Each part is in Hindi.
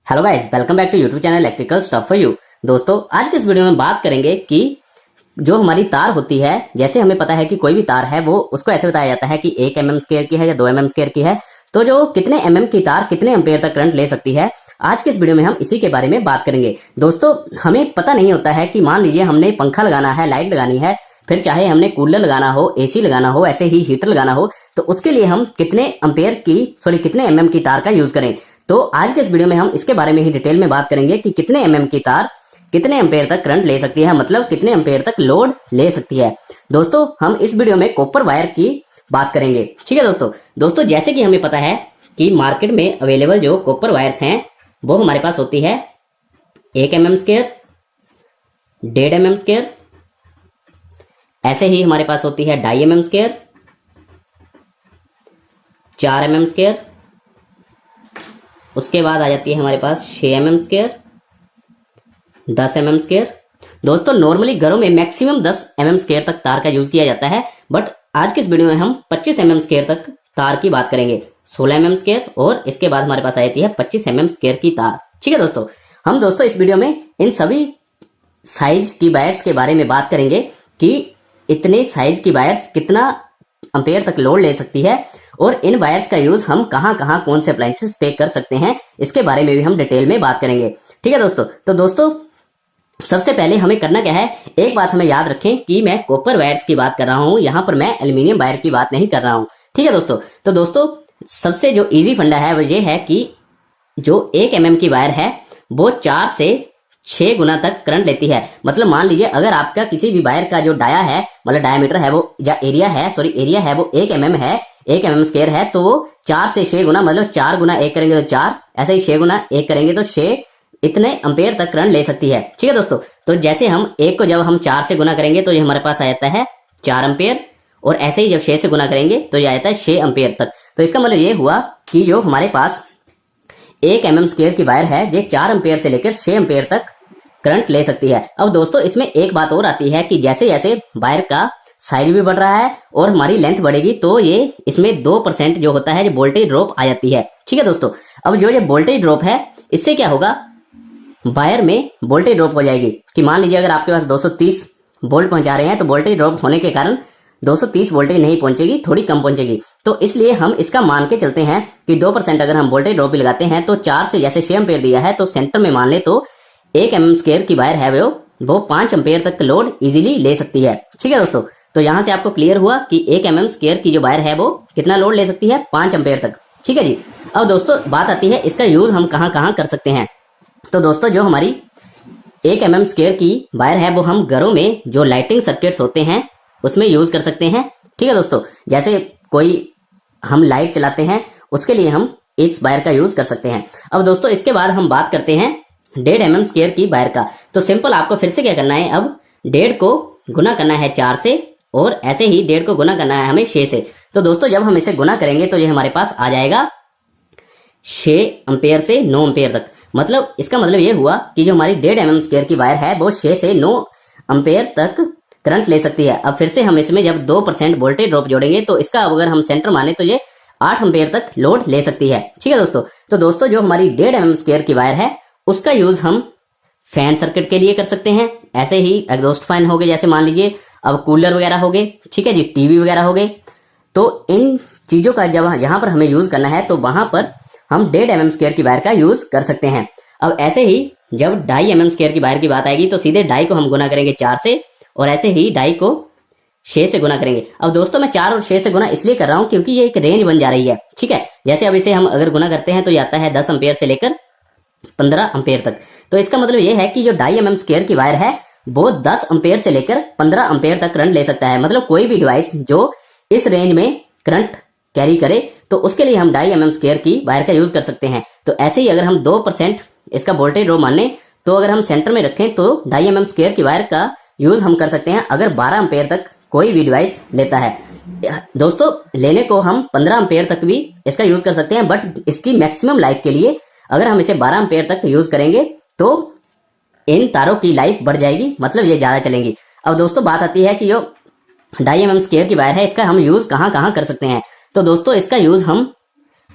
Hello guys, welcome back to YouTube channel electrical stuff for you. दोस्तों, आज के इस वीडियो में बात करेंगे कि जो हमारी तार होती है, जैसे हमें पता है कि कोई भी तार है वो उसको ऐसे बताया जाता है कि 1 mm स्क्वायर की है या 2 mm स्क्वायर की है। तो जो कितने mm की तार कितने एम्पेयर तक करंट ले सकती है, आज के इस वीडियो में हम इसी के बारे में बात करेंगे। दोस्तों, हमें पता नहीं होता है कि मान लीजिए हमने पंखा लगाना है, लाइट लगानी है, फिर चाहे हमने कूलर लगाना हो, एसी लगाना हो, ऐसे ही हीटर लगाना हो, तो उसके लिए हम कितने कितने mm की तार का यूज करें। तो आज के इस वीडियो में हम इसके बारे में ही डिटेल में बात करेंगे कि कितने mm की तार कितने एम्पेयर तक करंट ले सकती है, मतलब कितने एम्पेयर तक लोड ले सकती है। दोस्तों, हम इस वीडियो में कॉपर वायर की बात करेंगे। ठीक है दोस्तों, जैसे कि हमें पता है कि मार्केट में अवेलेबल जो कॉपर वायर्स हैं वो हमारे पास होती है 1 mm स्क्वायर, 1.5 mm स्क्वायर, ऐसे ही हमारे पास होती है 2.5 mm स्क्वायर, 4 mm स्क्वायर, उसके बाद आ जाती है हमारे पास 6 mm स्क्वायर, 10 mm स्क्वायर। दोस्तों, नॉर्मली घरों में मैक्सिमम 10 mm स्क्वायर तक तार का यूज किया जाता है, बट आज के इस वीडियो में हम 25 mm स्क्वायर तक तार की बात करेंगे। 16 mm स्क्वायर और इसके बाद हमारे पास आ जाती है 25 mm स्क्वायर की तार। ठीक है दोस्तों, हम इस वीडियो में इन सभी साइज की वायर्स के बारे में बात करेंगे कि इतने साइज की वायर्स कितना एम्पेयर तक लोड ले सकती है और इन वायर्स का यूज हम कहां कौन से अप्लायंसेस पे कर सकते हैं, इसके बारे में भी हम डिटेल में बात करेंगे। ठीक है दोस्तों, तो दोस्तों सबसे पहले हमें करना क्या है, एक बात हमें याद रखें कि मैं कॉपर वायर्स की बात कर रहा हूं, यहां पर मैं एल्यूमिनियम वायर की बात नहीं कर रहा हूं। ठीक है दोस्तों, तो दोस्तों सबसे जो इजी फंडा है वो ये है कि जो 1 mm की वायर है वो 4 से 6 गुना तक करंट लेती है। मतलब मान लीजिए अगर आपका किसी भी वायर का जो डाया है, मतलब डायमीटर है वो या एरिया है वो 1 mm है, 1 mm स्क्वायर है, तो वो 4 से 6 गुना, मतलब 4 गुना 1 करेंगे तो 4, ऐसे ही 6 गुना 1 करेंगे तो 6, इतने एम्पेयर तक करंट ले सकती है। ठीक है दोस्तों, तो जैसे हम 1 को जब हम 4 से गुना करेंगे तो ये हमारे पास आ जाता है 4 एम्पेयर, और ऐसे ही जब 6 से गुना करेंगे तो ये आता है 6 एम्पेयर तक। तो इसका मतलब ये हुआ कि जो हमारे पास 1 mm स्क्वायर की वायर है ये 4 एम्पेयर से लेकर 6 एम्पेयर तक करंट ले सकती है। अब दोस्तों इसमें एक बात और आती है कि जैसे जैसे वायर का साइज भी बढ़ रहा है और हमारी लेंथ बढ़ेगी तो ये इसमें 2% जो होता है, जो वोल्टेज ड्रॉप आ जाती है। ठीक है दोस्तों, अब जो ये वोल्टेज ड्रॉप है इससे क्या होगा, वायर में वोल्टेज ड्रॉप हो जाएगी कि मान लीजिए अगर आपके पास 230 वोल्ट पहुंचा रहे हैं तो वोल्टेज ड्रॉप होने के कारण 230 वोल्टेज नहीं पहुंचेगी, थोड़ी कम पहुंचेगी। तो इसलिए हम इसका मान के चलते हैं कि 2% अगर हम वोल्टेज ड्रॉप भी लगाते हैं तो 4 से जैसे 6 एम्पेयर दिया है तो सेंटर में मान ले तो 1 mm स्क्वायर की वायर है वो 5 एम्पेयर तक लोड इजीली ले सकती है। ठीक है दोस्तों, तो यहां से आपको क्लियर हुआ कि 1 mm स्क्वायर की जो वायर है वो कितना लोड ले सकती है, 5 एम्पेयर तक। ठीक है जी। अब दोस्तों बात आती है इसका यूज हम कहां कर सकते हैं। तो दोस्तों जो हमारी 1 mm स्क्वायर की वायर है वो हम घरों में जो लाइटिंग सर्किट्स होते हैं उसमें यूज कर सकते हैं। ठीक है दोस्तों, जैसे कोई हम लाइट चलाते हैं उसके लिए हम इस वायर का यूज कर सकते हैं। अब दोस्तों इसके बाद हम बात करते हैं 1.5 mm स्क्वायर की वायर का। तो सिंपल आपको फिर से क्या करना है, अब 1.5 को गुना करना है 4 से और ऐसे ही 1.5 को गुना करना है हमें 6 से। तो दोस्तों जब हम इसे गुना करेंगे तो ये हमारे पास आ जाएगा 6 एम्पेयर से 9 एम्पेयर तक। मतलब इसका मतलब ये हुआ कि जो हमारी 1.5 mm स्क्वायर की वायर है वो 6 से 9 एम्पेयर तक करंट ले सकती है। अब फिर से हम इसमें जब 2% वोल्टेज ड्रॉप जोड़ेंगे तो इसका अगर हम सेंटर माने तो ये 8 एम्पेयर तक लोड ले सकती है। ठीक है दोस्तों, तो दोस्तों जो हमारी 1.5 mm स्क्वायर की वायर है उसका यूज हम फैन सर्किट के लिए कर सकते हैं, ऐसे ही एग्जॉस्ट फैन हो गए, जैसे मान लीजिए अब कूलर वगैरह हो गए, ठीक है जी, टीवी वगैरह हो गए। तो इन चीजों का जब जहां पर हमें यूज करना है तो वहां पर हम 1.5 mm स्क्वायर की वायर का यूज कर सकते हैं। अब ऐसे ही जब 2.5 mm स्क्वायर की वायर की बात आएगी तो सीधे 2.5 को हम गुना करेंगे 4 से और ऐसे ही 2.5 को 6 से गुना करेंगे। अब दोस्तों मैं 4 और 6 से गुना इसलिए कर रहा हूं क्योंकि ये एक रेंज बन जा रही है। ठीक है, जैसे अब इसे हम अगर गुना करते हैं तो ये आता है 10 एम्पेयर से लेकर 15 एम्पेयर तक। तो इसका मतलब ये है कि जो 2.5 mm स्क्वायर की वायर है वो 10 एम्पेयर से लेकर 15 एम्पेयर तक करंट ले सकता है। मतलब कोई भी डिवाइस जो इस रेंज में करंट कैरी करे तो उसके लिए हम 2.5 mm स्क्वायर की वायर का यूज कर सकते हैं। तो ऐसे ही अगर हम 2% इसका वोल्टेज ड्रॉप माने तो अगर हम सेंटर में रखें तो 2.5 mm स्क्वायर की वायर का यूज हम कर सकते हैं अगर 12 एम्पेयर तक कोई भी डिवाइस लेता है। दोस्तों लेने को हम 15 एम्पेयर तक भी इसका यूज कर सकते हैं, बट इसकी मैक्सिमम लाइफ के लिए अगर हम इसे 12 एम्पेयर तक यूज करेंगे तो इन तारों की लाइफ बढ़ जाएगी, मतलब ये ज्यादा चलेंगी। अब दोस्तों बात आती है कि जो 2.5 mm स्क्वायर की वायर है इसका हम यूज कहां कर सकते हैं। तो दोस्तों इसका यूज हम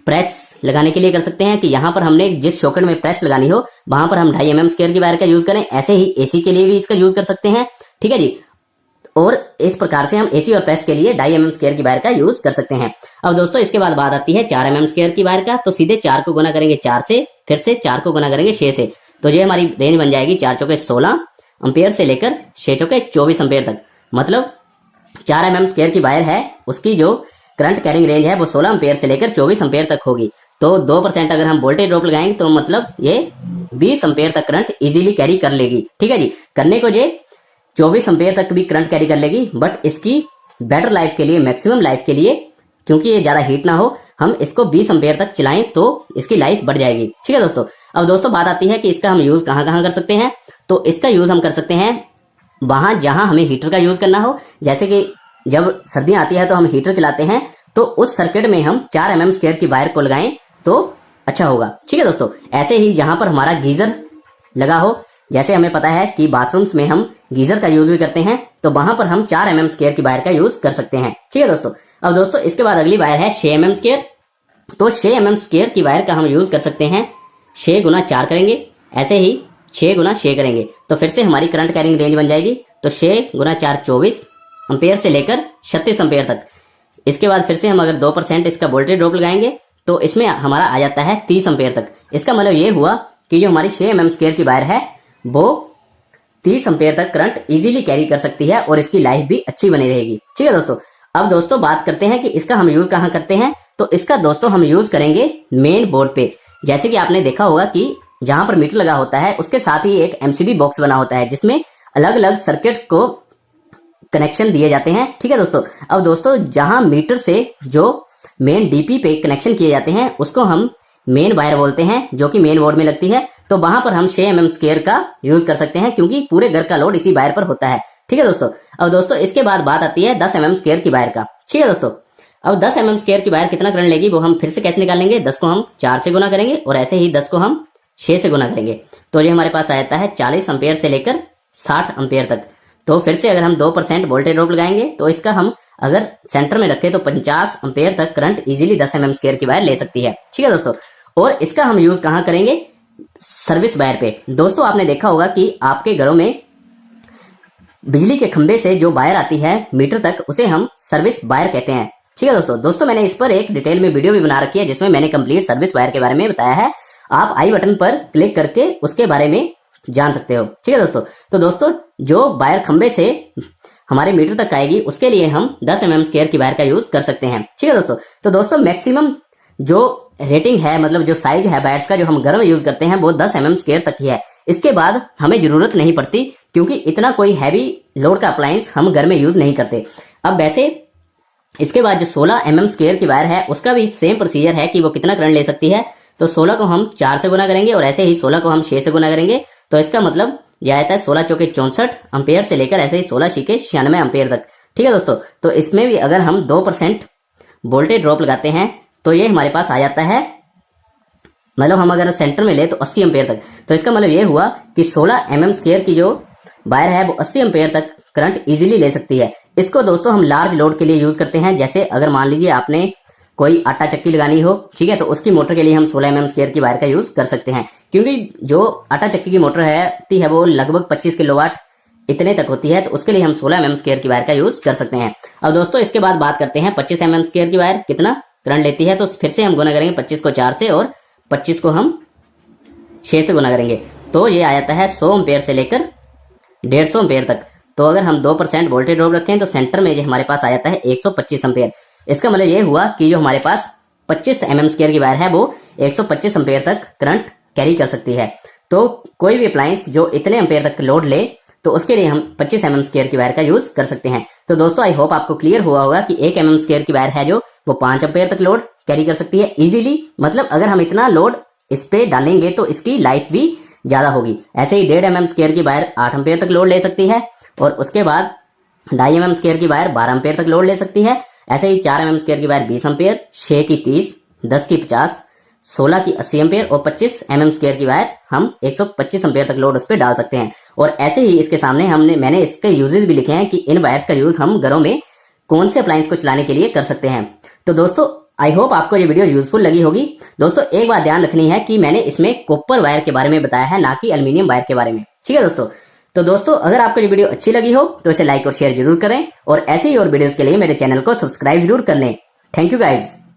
प्रेस लगाने के लिए कर सकते हैं कि यहाँ पर हमने जिस सॉकेट में प्रेस लगानी हो वहां पर हम 2.5 mm स्क्वायर की वायर का यूज करें। ऐसे ही एसी के लिए भी इसका यूज कर सकते हैं, ठीक है जी। और इस प्रकार से हम एसी और प्रेस के लिए 2.5 mm स्क्वायर की वायर का यूज कर सकते हैं। अब दोस्तों इसके बाद बात आती है 4 mm स्क्वायर की वायर का। तो सीधे 4 को गुना करेंगे 4 से, फिर से 4 को गुना करेंगे 6 से, तो ये हमारी रेंज बन जाएगी 4 चौके 16 एम्पेयर से लेकर 6 चौके 24 एम्पेयर तक। मतलब 4 mm स्क्वायर की वायर है, उसकी जो करंट कैरिंग रेंज है वो 16 एम्पेयर से लेकर 24 एम्पेयर तक होगी। तो 2% अगर हम वोल्टेज ड्रॉप लगाएंगे तो मतलब ये 20 एम्पेयर तक करंट इजीली कैरी कर लेगी, ठीक है जी। करने को ये 24 एम्पेयर तक भी करंट कैरी कर लेगी, बट इसकी बेटर लाइफ के लिए, मैक्सिमम लाइफ के लिए, क्योंकि ये ज्यादा हीट ना हो, हम इसको 20 एम्पेयर तक चलाएं तो इसकी लाइफ बढ़ जाएगी, ठीक है दोस्तों। अब दोस्तों बात आती है कि इसका हम यूज कहां कहां कर सकते हैं। तो इसका यूज हम कर सकते हैं वहां जहां हमें हीटर का यूज करना हो। जैसे कि जब सर्दियां आती है तो हम हीटर चलाते हैं, तो उस सर्किट में हम 4 mm स्क्वायर की वायर को लगाएं तो अच्छा होगा, ठीक है दोस्तों। ऐसे ही जहां पर हमारा गीजर लगा हो, जैसे हमें पता है कि बाथरूम्स में हम गीजर का यूज भी करते हैं, तो वहां पर हम 4 mm स्क्वायर की वायर का यूज कर सकते हैं, ठीक है दोस्तों। अब दोस्तों इसके बाद अगली वायर है 6 mm स्क्वायर। तो 6 mm स्क्वायर की वायर का हम यूज कर सकते हैं 6 गुना 4 करेंगे, ऐसे ही 6 गुना 6 करेंगे, तो फिर से हमारी करंट कैरिंग रेंज बन जाएगी। तो 6 गुना 4 24 एम्पेयर से लेकर 36 एम्पेयर तक। इसके बाद फिर से हम अगर 2% इसका वोल्टेज ड्रॉप लगाएंगे तो इसमें हमारा आ जाता है 30 एम्पेयर तक। इसका मतलब ये हुआ कि जो हमारी 6 mm स्क्वायर की वायर है वो 30 एम्पेयर तक करंट इजीली कैरी कर सकती है और इसकी लाइफ भी अच्छी बनी रहेगी, ठीक है दोस्तों। अब दोस्तों बात करते हैं कि इसका हम यूज कहां करते हैं। तो इसका दोस्तों हम यूज करेंगे मेन बोर्ड पे। जैसे कि आपने देखा होगा कि जहां पर मीटर लगा होता है उसके साथ ही एक एमसीबी बॉक्स बना होता है जिसमें अलग अलग सर्किट्स को कनेक्शन दिए जाते हैं, ठीक है दोस्तों। अब दोस्तों जहां मीटर से जो मेन डीपी पे कनेक्शन किए जाते हैं उसको हम मेन वायर बोलते हैं, जो कि मेन बोर्ड में लगती है। तो वहां पर हम 6 mm स्क्वायर का यूज कर सकते हैं क्योंकि पूरे घर का लोड इसी वायर पर होता है, ठीक है दोस्तों। अब दोस्तों इसके बाद बात आती है 10 mm स्क्वायर की वायर का, ठीक है दोस्तों। अब 10 mm स्क्वायर की वायर कितना करंट लेगी वो हम फिर से कैसे निकालेंगे। 10 को हम 4 से गुना करेंगे और ऐसे ही 10 को हम 6 से गुना करेंगे, तो ये हमारे पास आ जाता है 40 एम्पेयर से लेकर 60 एम्पेयर तक। तो फिर से अगर हम 2% वोल्टेज ड्रॉप लगाएंगे तो इसका हम अगर सेंटर में रखें तो 50 एम्पेयर तक करंट इजीली 10 mm स्क्वायर की वायर ले सकती है, ठीक है दोस्तों। और इसका हम यूज कहां करेंगे, सर्विस वायर पे। दोस्तों आपने देखा होगा कि आपके घरों में बिजली के खंभे से जो वायर आती है मीटर तक, उसे हम सर्विस वायर कहते हैं, ठीक है दोस्तों। दोस्तों मैंने इस पर एक डिटेल में वीडियो भी बना रखी है जिसमें मैंने कंप्लीट सर्विस वायर के बारे में बताया है। आप आई बटन पर क्लिक करके उसके बारे में जान सकते हो, ठीक है दोस्तों। तो दोस्तों जो वायर खंबे से हमारे मीटर तक आएगी उसके लिए हम 10 mm स्क्वायर की वायर का यूज कर सकते हैं, ठीक है दोस्तों। तो दोस्तों मैक्सिमम जो रेटिंग है, मतलब जो साइज है वायर्स का जो हम घर में यूज करते हैं वो 10 mm स्क्वायर तक ही है। इसके बाद हमें जरूरत नहीं पड़ती क्योंकि इतना कोई हैवी लोड का अप्लायंस हम घर में यूज नहीं करते। अब वैसे इसके बाद जो 16 mm स्क्वायर की वायर है उसका भी सेम प्रोसीजर है कि वो कितना करंट ले सकती है। तो 16 को हम 4 से गुना करेंगे और ऐसे ही 16 को हम 6 से गुना करेंगे, तो इसका मतलब यह आता है 16 चौके 64 एम्पेयर से लेकर ऐसे ही 16 छीके 96 एम्पेयर तक, ठीक है दोस्तों। तो इसमें भी अगर हम 2% वोल्टेज ड्रॉप लगाते हैं तो ये हमारे पास आ जाता है, मतलब हम अगर सेंटर में ले तो 80 एम्पेयर तक। तो इसका मतलब ये हुआ कि 16 mm स्क्वायर की जो वायर है वो 80 एम्पेयर तक करंट इजीली ले सकती है। इसको दोस्तों हम लार्ज लोड के लिए यूज करते हैं। जैसे अगर मान लीजिए आपने कोई आटा चक्की लगानी हो, ठीक है, तो उसकी मोटर के लिए हम 16 mm स्क्वायर की वायर का यूज कर सकते हैं क्योंकि जो आटा चक्की की मोटर है वो लगभग 25 किलोवाट इतने तक होती है, तो उसके लिए हम 16 mm स्क्वायर की वायर का यूज कर सकते हैं। अब दोस्तों इसके बाद बात करते हैं 25 mm स्क्वायर की वायर कितना करंट लेती है। तो फिर से हम गुना करेंगे 25 को 4 से और 25 को हम 6 से गुना करेंगे, तो ये आ जाता है 100 एम्पेयर से लेकर 150 एम्पेयर तक। तो अगर हम 2% वोल्टेज ड्रॉप रखें तो सेंटर में ये हमारे पास आ जाता है 125 एम्पेयर। इसका मतलब ये हुआ कि जो हमारे पास 25 mm स्क्वायर की वायर है वो 125 एम्पेयर तक करंट कैरी कर सकती है। तो कोई भी अप्लायंस जो इतने एम्पेयर तक लोड ले तो उसके लिए हम 25 mm स्क्वायर की वायर का यूज कर सकते हैं। तो दोस्तों आई होप आपको क्लियर हुआ होगा कि 1 mm स्क्वायर की वायर है जो वो 5 एम्पेयर तक लोड कैरी कर सकती है इजीली। मतलब अगर हम इतना लोड इस पे डालेंगे तो इसकी लाइफ भी ज्यादा होगी। ऐसे ही 1.5 mm स्क्वायर की वायर 8 एम्पेयर तक लोड ले सकती है और उसके बाद 2.5 mm स्क्वायर की वायर 12 एम्पेयर तक लोड ले सकती है। ऐसे ही 4 mm स्क्वायर की वायर 20 एम्पेयर, 6 की 30, 10 की 50, 16 की 80 एम्पेयर और 25 mm स्क्वायर की वायर हम 125 एम्पेयर तक लोड उस पर डाल सकते हैं। और ऐसे ही इसके सामने मैंने इसके यूजेस भी लिखे हैं कि इन वायर्स का यूज हम घरों में कौन से अप्लायंस को चलाने के लिए कर सकते हैं। तो दोस्तों आई होप आपको ये वीडियो यूजफुल लगी होगी। दोस्तों एक बात ध्यान रखनी है कि मैंने इसमें कॉपर वायर के बारे में बताया है, ना कि एल्यूमिनियम वायर के बारे में। ठीक है दोस्तों, तो दोस्तों अगर आपको ये वीडियो अच्छी लगी हो तो इसे लाइक और शेयर जरूर करें, और ऐसे ही और वीडियोस के लिए मेरे चैनल को सब्सक्राइब जरूर कर लें। Thank you guys.